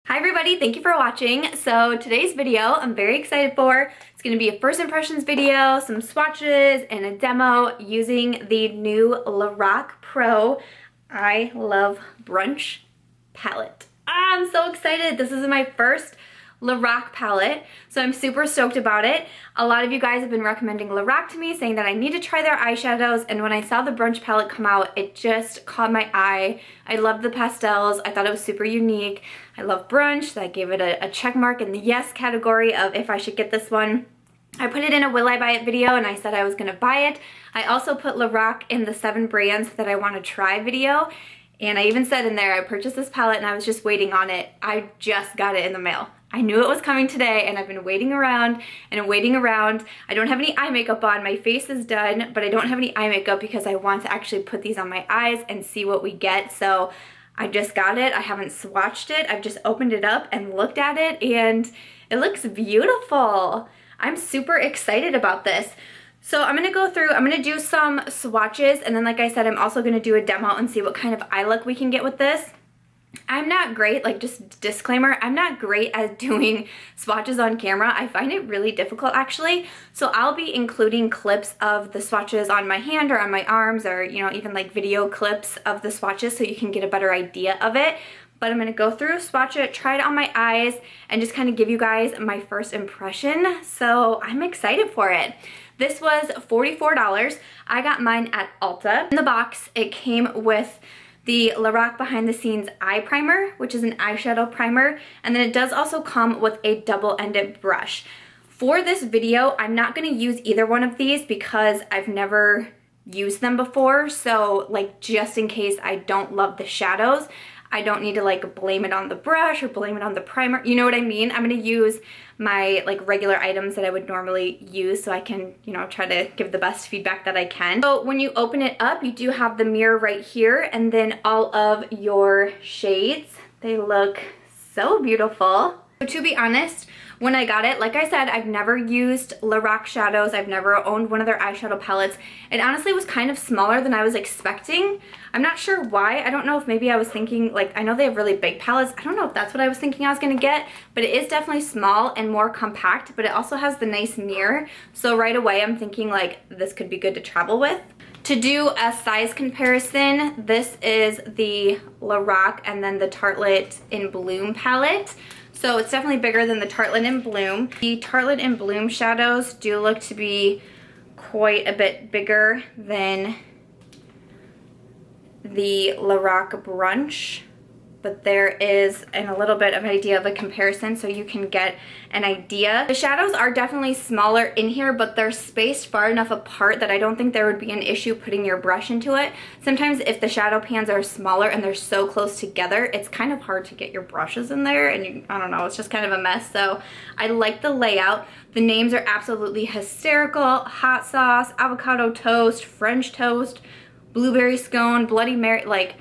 Hi everybody, thank you for watching. So today's video I'm very excited for. It's going to be a first impressions video, some swatches, and a demo using the new Lorac I Love Brunch palette. I'm so excited. This is my first Lorac palette, so I'm super stoked about it. A lot of you guys have been recommending Lorac to me, saying that I need to try their eyeshadows, and when I saw the brunch palette come out, it just caught my eye. I love the pastels. I thought it was super unique. I love brunch, so I gave it a check mark in the yes category of if I should get this one. I put it in a will I buy it video and I said I was gonna buy it. I also put Lorac in the 7 brands that I want to try video. And I even said in there, I purchased this palette and I was just waiting on it. I just got it in the mail. I knew it was coming today and I've been waiting around and waiting around. I don't have any eye makeup on. My face is done, but I don't have any eye makeup because I want to actually put these on my eyes and see what we get. So I just got it. I haven't swatched it. I've just opened it up and looked at it and it looks beautiful. I'm super excited about this. So I'm gonna go through, I'm gonna do some swatches, and then like I said, I'm also gonna do a demo and see what kind of eye look we can get with this. I'm not great, like just disclaimer, I'm not great at doing swatches on camera. I find it really difficult actually. So I'll be including clips of the swatches on my hand or on my arms, or you know, even like video clips of the swatches so you can get a better idea of it. But I'm gonna go through, swatch it, try it on my eyes, and just kind of give you guys my first impression. So I'm excited for it. This was $44. I got mine at Ulta. In the box, it came with the Lorac Behind the Scenes Eye Primer, which is an eyeshadow primer, and then it does also come with a double-ended brush. For this video, I'm not gonna use either one of these because I've never used them before, so like just in case I don't love the shadows, I don't need to like blame it on the brush or blame it on the primer, you know what I mean? I'm gonna use my like regular items that I would normally use so I can, you know, try to give the best feedback that I can. So when you open it up, you do have the mirror right here and then all of your shades. They look so beautiful. So to be honest, when I got it, like I said, I've never used Lorac shadows. I've never owned one of their eyeshadow palettes. It honestly was kind of smaller than I was expecting. I'm not sure why. I don't know if maybe I was thinking, like, I know they have really big palettes. I don't know if that's what I was thinking I was gonna get, but it is definitely small and more compact, but it also has the nice mirror. So right away, I'm thinking like, this could be good to travel with. To do a size comparison, this is the Lorac and then the Tartelette in Bloom palette. So it's definitely bigger than the Tartelette in Bloom. The Tartelette in Bloom shadows do look to be quite a bit bigger than the Lorac Brunch, but there is a little bit of an idea of a comparison so you can get an idea. The shadows are definitely smaller in here, but they're spaced far enough apart that I don't think there would be an issue putting your brush into it. Sometimes if the shadow pans are smaller and they're so close together, it's kind of hard to get your brushes in there and I don't know, it's just kind of a mess. So I like the layout. The names are absolutely hysterical. Hot sauce, avocado toast, French toast, blueberry scone, Bloody Mary, like,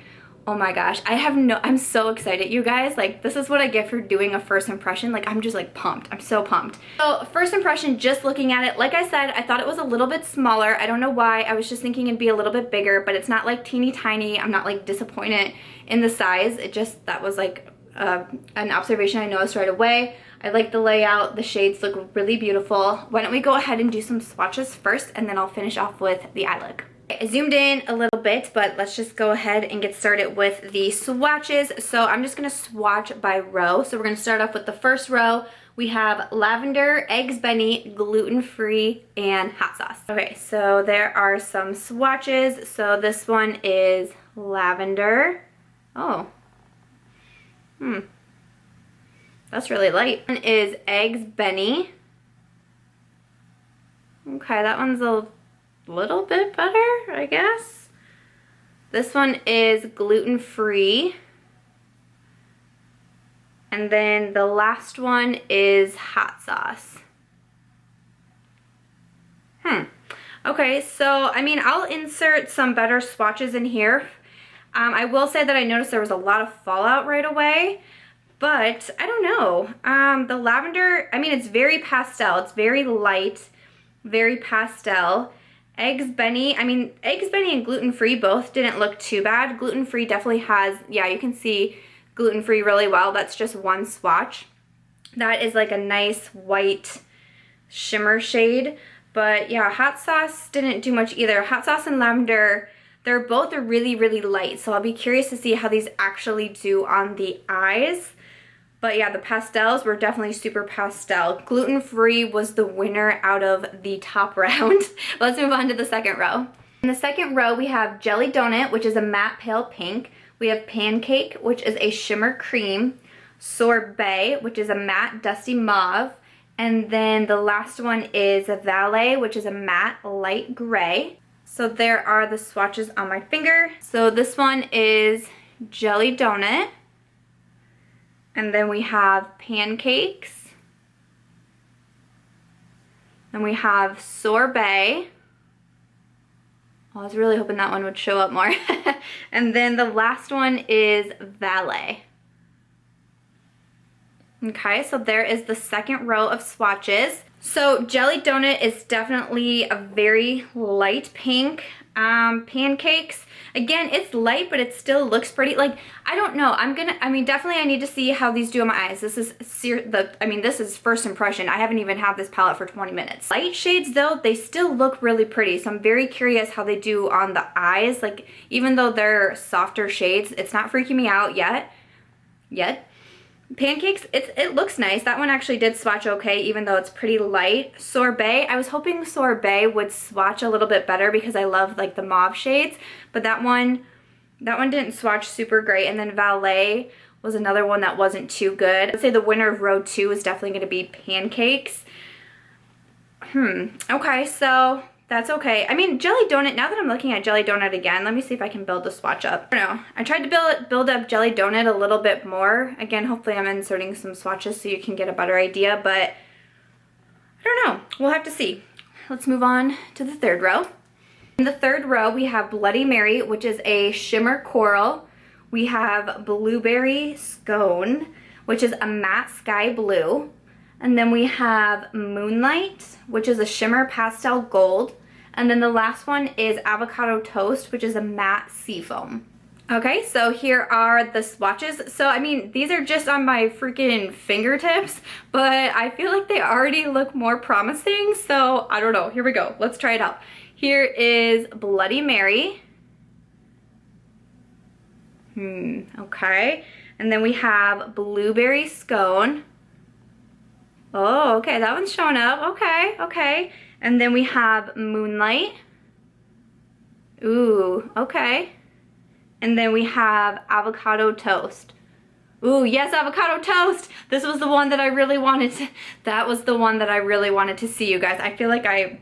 oh my gosh, I'm so excited, you guys. Like, this is what I get for doing a first impression. Like, I'm just like pumped. I'm so pumped. So first impression, just looking at it, like I said, I thought it was a little bit smaller. I don't know why. I was just thinking it'd be a little bit bigger, but it's not like teeny tiny. I'm not like disappointed in the size. It just, that was like an observation I noticed right away. I like the layout. The shades look really beautiful. Why don't we go ahead and do some swatches first, and then I'll finish off with the eye look. I zoomed in a little bit, but let's just go ahead and get started with the swatches. So I'm just gonna swatch by row. So we're gonna start off with the first row. We have lavender, eggs benny, gluten-free, and hot sauce. Okay, so there are some swatches. So this one is lavender. Oh, that's really light. One is eggs benny. Okay, that one's a little bit better, I guess. This one is gluten-free. And then the last one is hot sauce. Okay, so I mean, I'll insert some better swatches in here. I will say that I noticed there was a lot of fallout right away, but I don't know. The lavender, I mean, it's very pastel. It's very light, very pastel. Eggs benny, I mean, eggs benny and gluten-free both didn't look too bad. Gluten-free definitely has, yeah, you can see gluten-free really well. That's just one swatch. That is like a nice white shimmer shade. But yeah, Hot Sauce didn't do much either. Hot Sauce and Lavender, they're both really, really light. So I'll be curious to see how these actually do on the eyes. But yeah, the pastels were definitely super pastel. Gluten-free was the winner out of the top round. Let's move on to the second row. In the second row, we have Jelly Donut, which is a matte pale pink. We have Pancake, which is a shimmer cream. Sorbet, which is a matte dusty mauve. And then the last one is a Valet, which is a matte light gray. So there are the swatches on my finger. So this one is Jelly Donut. And then we have Pancakes. Then we have Sorbet. Oh, I was really hoping that one would show up more. And then the last one is Valet. Okay, so there is the second row of swatches. So Jelly Donut is definitely a very light pink. Pancakes, again, it's light, but it still looks pretty. Like, I don't know. Definitely I need to see how these do on my eyes. This is this is first impression. I haven't even had this palette for 20 minutes. Light shades though, they still look really pretty. So I'm very curious how they do on the eyes. Like, even though they're softer shades, it's not freaking me out yet. Pancakes, it looks nice. That one actually did swatch okay, even though it's pretty light. Sorbet, I was hoping Sorbet would swatch a little bit better because I love like the mauve shades, but that one didn't swatch super great. And then Valet was another one that wasn't too good. I'd say the winner of row 2 is definitely going to be Pancakes. Okay, so that's okay. I mean, Jelly Donut, now that I'm looking at Jelly Donut again, let me see if I can build the swatch up. I don't know. I tried to build up Jelly Donut a little bit more. Again, hopefully I'm inserting some swatches so you can get a better idea, but I don't know. We'll have to see. Let's move on to the third row. In the third row, we have Bloody Mary, which is a shimmer coral. We have Blueberry Scone, which is a matte sky blue. And then we have Moonlight, which is a shimmer pastel gold. And then the last one is Avocado Toast, which is a matte seafoam. Okay, so here are the swatches. So, I mean, these are just on my freaking fingertips, but I feel like they already look more promising. So, I don't know. Here we go. Let's try it out. Here is Bloody Mary. Okay. And then we have Blueberry Scone. Oh, okay, that one's showing up. Okay. And then we have Moonlight. Ooh, okay. And then we have Avocado Toast. Ooh, yes, Avocado Toast. This was the one that I really wanted to, that was the one that I really wanted to see, you guys. I feel like I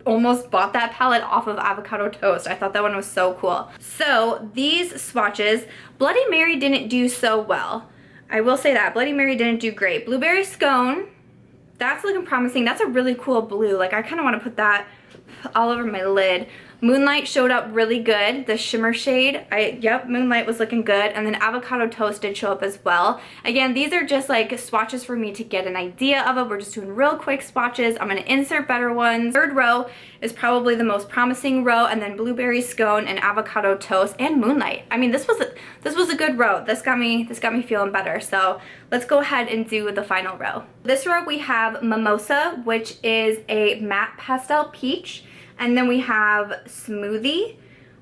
almost bought that palette off of Avocado Toast. I thought that one was so cool. So these swatches, Bloody Mary didn't do so well. I will say that. Bloody Mary didn't do great. Blueberry Scone, that's looking promising. That's a really cool blue. Like, I kind of want to put that all over my lid. Moonlight showed up really good. The shimmer shade, yep, Moonlight was looking good. And then Avocado Toast did show up as well. Again, these are just like swatches for me to get an idea of it. We're just doing real quick swatches. I'm going to insert better ones. Third row is probably the most promising row, and then Blueberry Scone and Avocado Toast and Moonlight. I mean, this was a good row. This got me feeling better. So let's go ahead and do the final row. This row we have Mimosa, which is a matte pastel peach. And then we have Smoothie,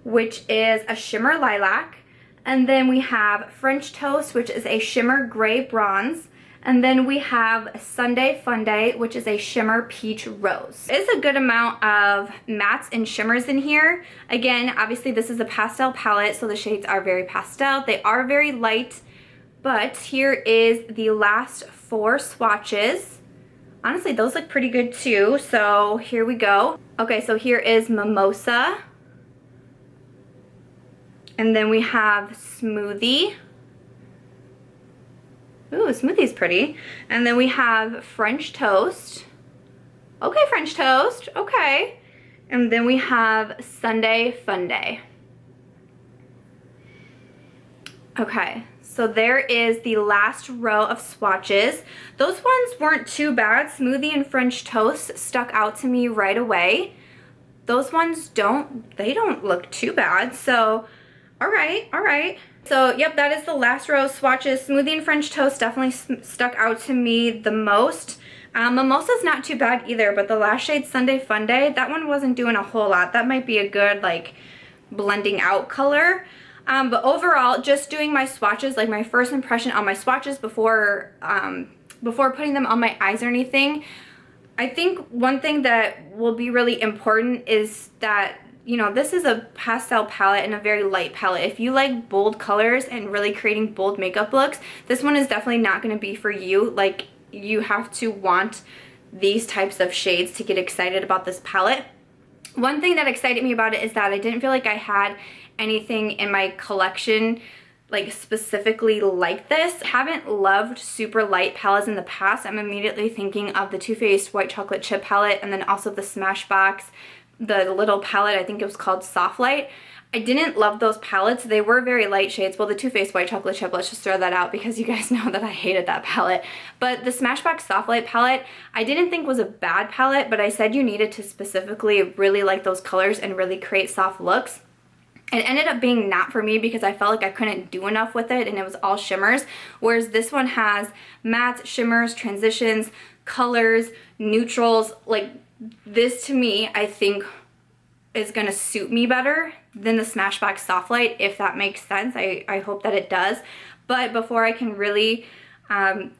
which is a shimmer lilac. And then we have French Toast, which is a shimmer gray bronze. And then we have Sunday Funday, which is a shimmer peach rose. There's a good amount of mattes and shimmers in here. Again, obviously this is a pastel palette, so the shades are very pastel. They are very light, but here is the last 4 swatches. Honestly, those look pretty good too, so here we go. Okay, so here is Mimosa. And then we have Smoothie. Ooh, Smoothie's pretty. And then we have French Toast. Okay, French Toast, okay. And then we have Sunday Funday. Okay, so there is the last row of swatches. Those ones weren't too bad. Smoothie and French Toast stuck out to me right away. Those ones don't look too bad. So All right, all right. So, yep, that is the last row of swatches. Smoothie and French Toast definitely stuck out to me the most. Mimosa's not too bad either, but the last shade, Sunday Fun Day, that one wasn't doing a whole lot. That might be a good, like, blending out color. But overall, just doing my swatches, like my first impression on my swatches before putting them on my eyes or anything, I think one thing that will be really important is that, you know, this is a pastel palette and a very light palette. If you like bold colors and really creating bold makeup looks, this one is definitely not going to be for you. Like, you have to want these types of shades to get excited about this palette. One thing that excited me about it is that I didn't feel like I had anything in my collection like specifically like this. I haven't loved super light palettes in the past. I'm immediately thinking of the Too Faced White Chocolate Chip palette, and then also the Smashbox, the little palette, I think it was called Soft Light. I didn't love those palettes. They were very light shades. Well, the Too Faced White Chocolate Chip, let's just throw that out because you guys know that I hated that palette. But the Smashbox Soft Light palette, I didn't think was a bad palette, but I said you needed to specifically really like those colors and really create soft looks. It ended up being not for me because I felt like I couldn't do enough with it, and it was all shimmers, whereas this one has mattes, shimmers, transitions, colors, neutrals. Like, this to me, I think is gonna suit me better than the Smashbox Soft Light, if that makes sense. I hope that it does. But before I can really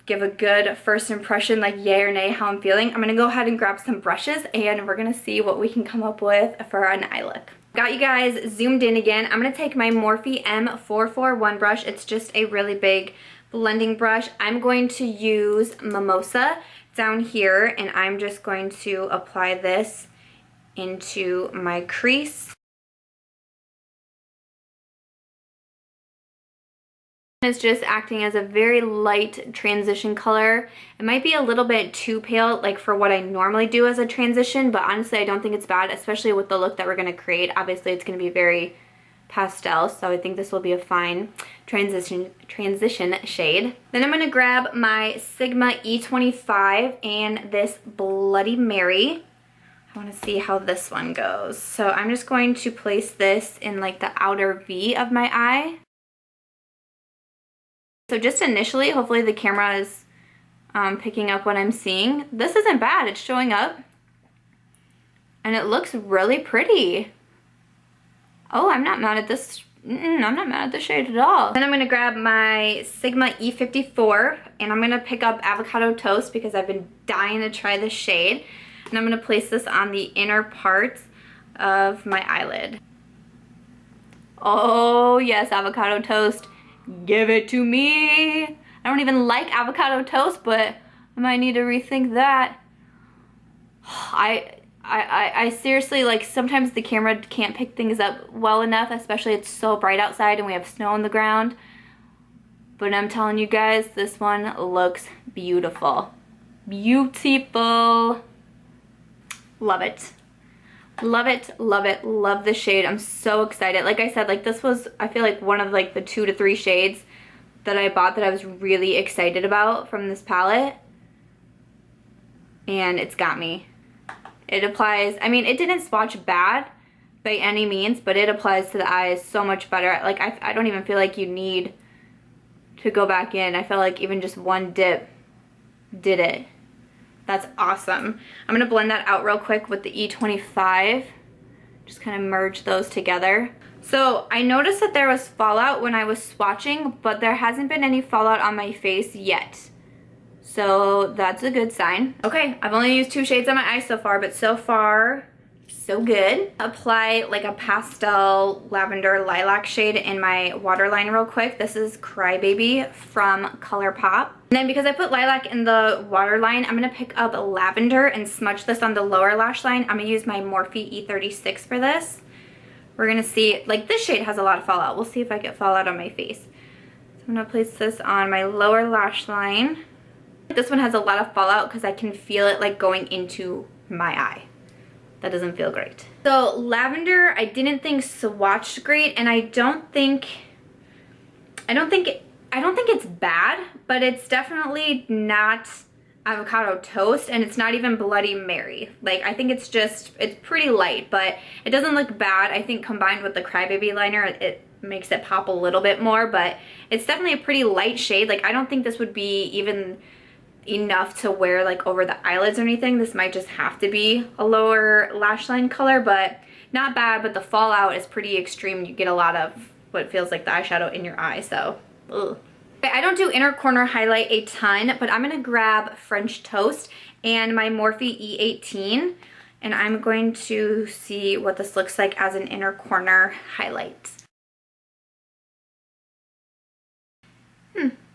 give a good first impression, like yay or nay, how I'm feeling, I'm gonna go ahead and grab some brushes and we're gonna see what we can come up with for an eye look. Got you guys zoomed in again. I'm gonna take my Morphe M441 brush. It's just a really big blending brush. I'm going to use Mimosa down here, and I'm just going to apply this into my crease. It's just acting as a very light transition color. It might be a little bit too pale, like for what I normally do as a transition, but honestly I don't think it's bad, especially with the look that we're gonna create. Obviously it's gonna be very pastel, so I think this will be a fine transition shade. Then I'm gonna grab my Sigma E25 and this Bloody Mary. I wanna see how this one goes. So I'm just going to place this in like the outer V of my eye. So just initially, hopefully the camera is picking up what I'm seeing. This isn't bad, it's showing up. And it looks really pretty. Oh, I'm not mad at this. I'm not mad at the shade at all. Then I'm gonna grab my Sigma E54 and I'm gonna pick up Avocado Toast because I've been dying to try this shade. And I'm gonna place this on the inner part of my eyelid. Oh yes, Avocado Toast. Give it to me. I don't even like avocado toast, but I might need to rethink that. I seriously, like, sometimes the camera can't pick things up well enough, especially it's so bright outside and we have snow on the ground. But I'm telling you guys, this one looks beautiful. Beautiful. Love it. Love it, love it, love the shade. I'm so excited. Like I said, like this was, I feel like one of like the 2 to 3 shades that I bought that I was really excited about from this palette. And it's got me. It applies, I mean, it didn't swatch bad by any means, but it applies to the eyes so much better. Like I don't even feel like you need to go back in. I feel like even just one dip did it. That's awesome. I'm gonna blend that out real quick with the E25. Just kind of merge those together. So I noticed that there was fallout when I was swatching, but there hasn't been any fallout on my face yet. So that's a good sign. Okay, I've only used 2 shades on my eyes so far, but so far, so good. Apply like a pastel lavender lilac shade in my waterline real quick. This is Crybaby from ColourPop. And then because I put lilac in the waterline, I'm gonna pick up lavender and smudge this on the lower lash line. I'm gonna use my Morphe E36 for this. We're gonna see, like this shade has a lot of fallout. We'll see if I get fallout on my face. So I'm gonna place this on my lower lash line. This one has a lot of fallout because I can feel it like going into my eye. That doesn't feel great. So lavender, I didn't think swatched great, and I don't think it's bad, but it's definitely not Avocado Toast, and it's not even Bloody Mary. Like, I think it's pretty light, but it doesn't look bad. I think combined with the Crybaby liner, makes it pop a little bit more, but it's definitely a pretty light shade. Like, I don't think this would be even enough to wear like over the eyelids or anything. This might just have to be a lower lash line color, but not bad. But the fallout is pretty extreme. You get a lot of what feels like the eyeshadow in your eye, so ugh. Okay, I don't do inner corner highlight a ton, but I'm gonna grab French Toast and my Morphe E18, and I'm going to see what this looks like as an inner corner highlight.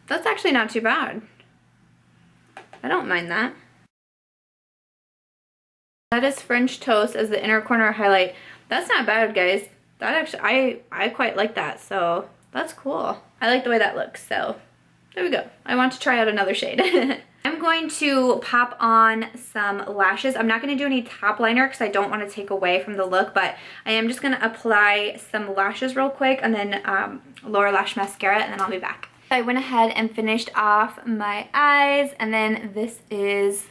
That's actually not too bad. I don't mind that. That is French Toast as the inner corner highlight. That's not bad, guys. That actually, I quite like that, so that's cool. I like the way that looks, so there we go. I want to try out another shade. I'm going to pop on some lashes. I'm not going to do any top liner because I don't want to take away from the look, but I am just going to apply some lashes real quick and then lower lash mascara, and then I'll be back. I went ahead and finished off my eyes, and then this is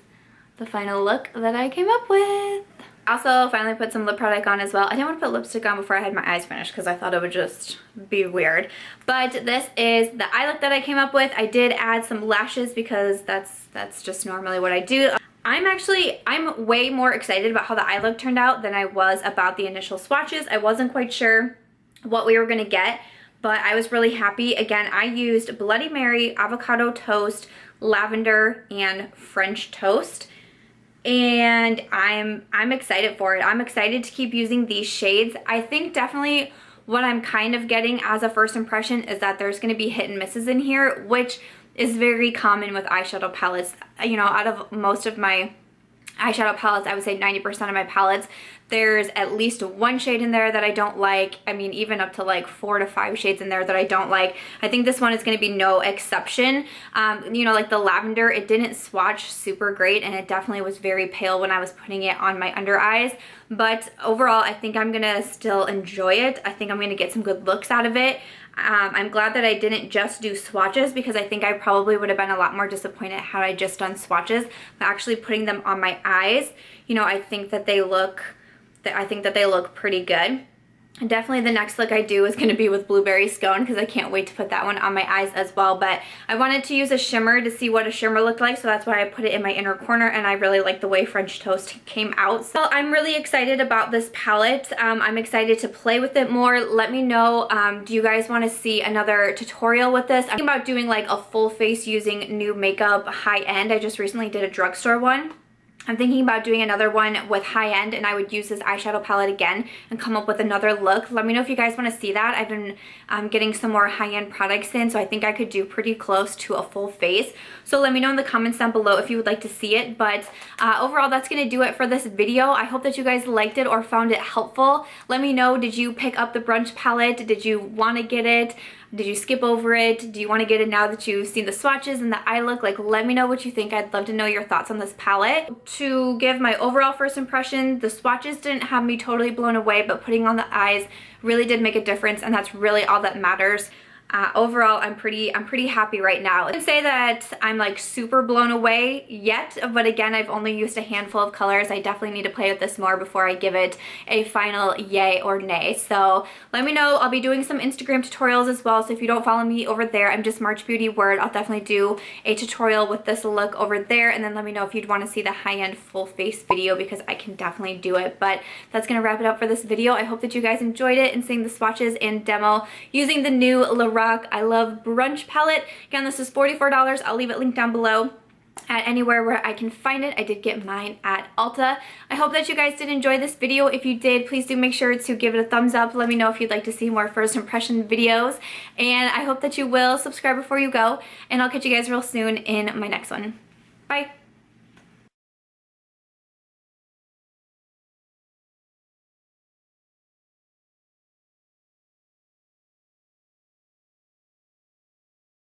the final look that I came up with. Also, finally put some lip product on as well. I didn't want to put lipstick on before I had my eyes finished because I thought it would just be weird. But this is the eye look that I came up with. I did add some lashes because that's just normally what I do. I'm way more excited about how the eye look turned out than I was about the initial swatches. I wasn't quite sure what we were going to get, but I was really happy. Again, I used Bloody Mary, Avocado Toast, Lavender, and French Toast. And I'm excited for it. I'm excited to keep using these shades. I think definitely what I'm kind of getting as a first impression is that there's going to be hit and misses in here, which is very common with eyeshadow palettes. You know, out of most of my eyeshadow palettes, I would say 90% of my palettes, there's at least one shade in there that I don't like. I mean, even up to like 4 to 5 shades in there that I don't like. I think this one is going to be no exception. You know, like the lavender, it didn't swatch super great, and it definitely was very pale when I was putting it on my under eyes. But overall, I think I'm going to still enjoy it. I think I'm going to get some good looks out of it. I'm glad that I didn't just do swatches because I think I probably would have been a lot more disappointed had I just done swatches. But actually putting them on my eyes, you know, I think that they look pretty good. And definitely the next look I do is going to be with Blueberry Scone because I can't wait to put that one on my eyes as well. But I wanted to use a shimmer to see what a shimmer looked like, so that's why I put it in my inner corner, and I really like the way French Toast came out. So I'm really excited about this palette. I'm excited to play with it more. Let me know, do you guys want to see another tutorial with this? I'm thinking about doing like a full face using Nude makeup high end. I just recently did a drugstore one. I'm thinking about doing another one with high end, and I would use this eyeshadow palette again and come up with another look. Let me know if you guys want to see that. I've been getting some more high-end products in, so I think I could do pretty close to a full face. So let me know in the comments down below if you would like to see it. But overall, that's going to do it for this video. I hope that you guys liked it or found it helpful. Let me know, did you pick up the brunch palette? Did you want to get it? Did you skip over it? Do you want to get it now that you've seen the swatches and the eye look? Like, let me know what you think. I'd love to know your thoughts on this palette. To give my overall first impression, the swatches didn't have me totally blown away, but putting on the eyes really did make a difference, and that's really all that matters. Overall, I'm pretty happy right now. I wouldn't say that I'm like super blown away yet, but again, I've only used a handful of colors. I definitely need to play with this more before I give it a final yay or nay. So let me know. I'll be doing some Instagram tutorials as well, so if you don't follow me over there, I'm just March Beauty Word. I'll definitely do a tutorial with this look over there, and then let me know if you'd want to see the high-end full face video because I can definitely do it. But that's gonna wrap it up for this video. I hope that you guys enjoyed it and seeing the swatches and demo using the new Lorac I Love Brunch palette. Again, this is $44. I'll leave it linked down below at anywhere where I can find it. I did get mine at Ulta. I hope that you guys did enjoy this video. If you did, please do make sure to give it a thumbs up. Let me know if you'd like to see more first impression videos. And I hope that you will subscribe before you go. And I'll catch you guys real soon in my next one. Bye.